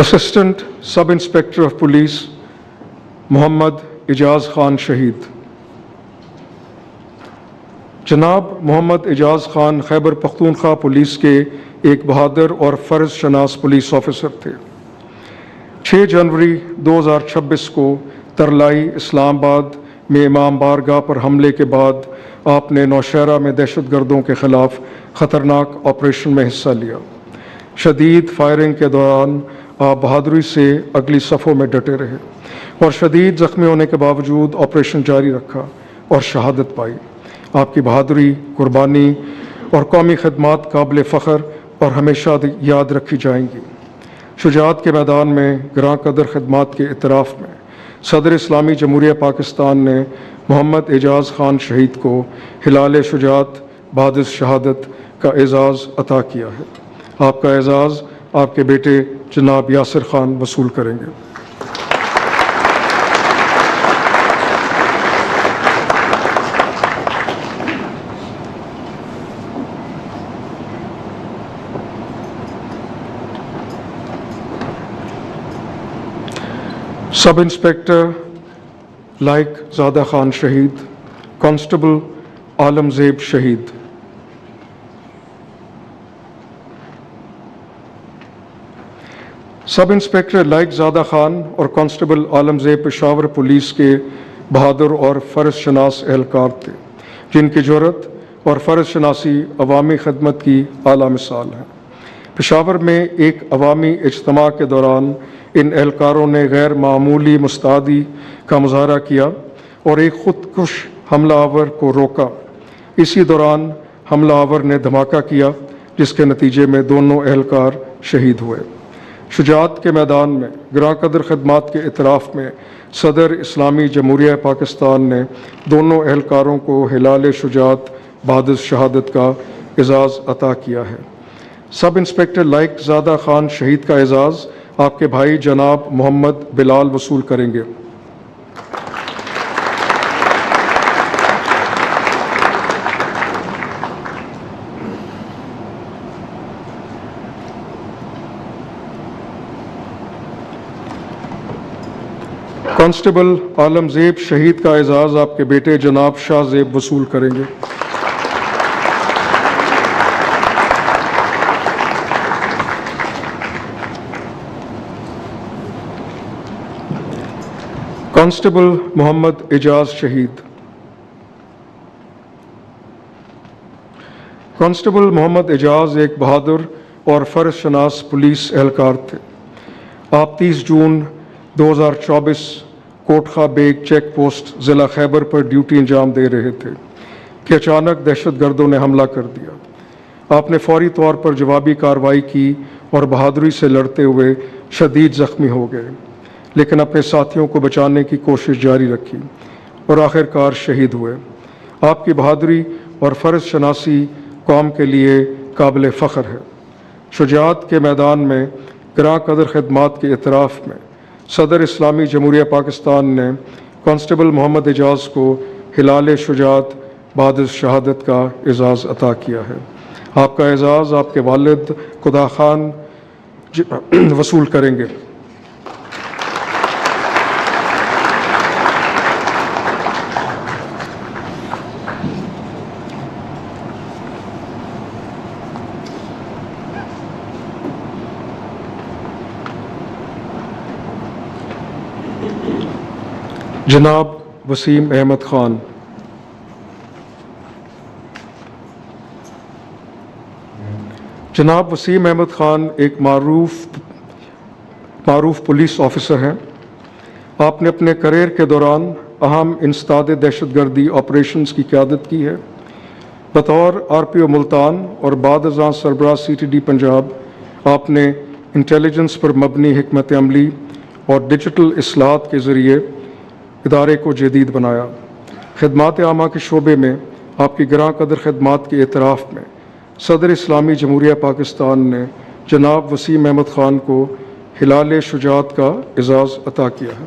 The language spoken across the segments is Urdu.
Assistant sub inspector of police Muhammad Ijaz Khan شہید۔ جناب محمد اعجاز خان خیبر پختونخوا پولیس کے ایک بہادر اور فرض شناس پولیس آفیسر تھے۔ 6 جنوری 2026 کو ترلائی اسلام آباد میں امام بارگاہ پر حملے کے بعد آپ نے نوشہرہ میں دہشت گردوں کے خلاف خطرناک آپریشن میں حصہ لیا۔ شدید فائرنگ کے دوران آپ بہادری سے اگلی صفوں میں ڈٹے رہے اور شدید زخمی ہونے کے باوجود آپریشن جاری رکھا اور شہادت پائی۔ آپ کی بہادری، قربانی اور قومی خدمات قابل فخر اور ہمیشہ یاد رکھی جائیں گی۔ شجاعت کے میدان میں گراں قدر خدمات کے اعتراف میں صدر اسلامی جمہوریہ پاکستان نے محمد اعجاز خان شہید کو ہلال شجاعت بعد شہادت کا اعزاز عطا کیا ہے۔ آپ کا اعزاز آپ کے بیٹے جناب یاسر خان وصول کریں گے۔ سب انسپیکٹر لائق زادہ خان شہید، کانسٹیبل عالم زیب شہید۔ سب انسپیکٹر لائق زادہ خان اور کانسٹیبل عالم زیب پشاور پولیس کے بہادر اور فرض شناس اہلکار تھے، جن کی جرأت اور فرض شناسی عوامی خدمت کی اعلیٰ مثال ہے۔ پشاور میں ایک عوامی اجتماع کے دوران ان اہلکاروں نے غیر معمولی مستعدی کا مظاہرہ کیا اور ایک خودکش حملہ آور کو روکا۔ اسی دوران حملہ آور نے دھماکہ کیا جس کے نتیجے میں دونوں اہلکار شہید ہوئے۔ شجاعت کے میدان میں گراں قدر خدمات کے اعتراف میں صدر اسلامی جمہوریہ پاکستان نے دونوں اہلکاروں کو ہلال شجاعت بعد شہادت کا اعزاز عطا کیا ہے۔ سب انسپیکٹر لائق زادہ خان شہید کا اعزاز آپ کے بھائی جناب محمد بلال وصول کریں گے۔ کانسٹیبل عالم زیب شہید کا اعزاز آپ کے بیٹے جناب شاہ زیب وصول کریں گے۔ کانسٹیبل محمد اعجاز شہید۔ کانسٹیبل محمد اعجاز ایک بہادر اور فرض شناس پولیس اہلکار تھے۔ آپ 30 جون 2024 کوٹخا بیگ چیک پوسٹ ضلع خیبر پر ڈیوٹی انجام دے رہے تھے کہ اچانک دہشت گردوں نے حملہ کر دیا۔ آپ نے فوری طور پر جوابی کارروائی کی اور بہادری سے لڑتے ہوئے شدید زخمی ہو گئے، لیکن اپنے ساتھیوں کو بچانے کی کوشش جاری رکھی اور آخرکار شہید ہوئے۔ آپ کی بہادری اور فرض شناسی قوم کے لیے قابل فخر ہے۔ شجاعت کے میدان میں گراں قدر خدمات کے اعتراف میں صدر اسلامی جمہوریہ پاکستان نے کانسٹیبل محمد اعجاز کو ہلال شجاعت بعد شہادت کا اعزاز عطا کیا ہے۔ آپ کا اعزاز آپ کے والد خدا خان وصول کریں گے۔ جناب وسیم احمد خان۔ جناب وسیم احمد خان ایک معروف پولیس آفیسر ہیں۔ آپ نے اپنے کیریئر کے دوران اہم انسداد دہشت گردی آپریشنز کی قیادت کی ہے۔ بطور RPO ملتان اور بعد ازاں سربراہ CTD پنجاب، آپ نے انٹیلیجنس پر مبنی حکمت عملی اور ڈیجیٹل اصلاحات کے ذریعے ادارے کو جدید بنایا۔ خدمات عامہ کے شعبے میں آپ کی گراں قدر خدمات کے اعتراف میں صدر اسلامی جمہوریہ پاکستان نے جناب وسیم احمد خان کو ہلال شجاعت کا اعزاز عطا کیا ہے۔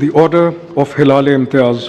The Order of Hilal-e-Imtiaz.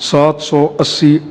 780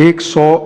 100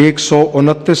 129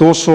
200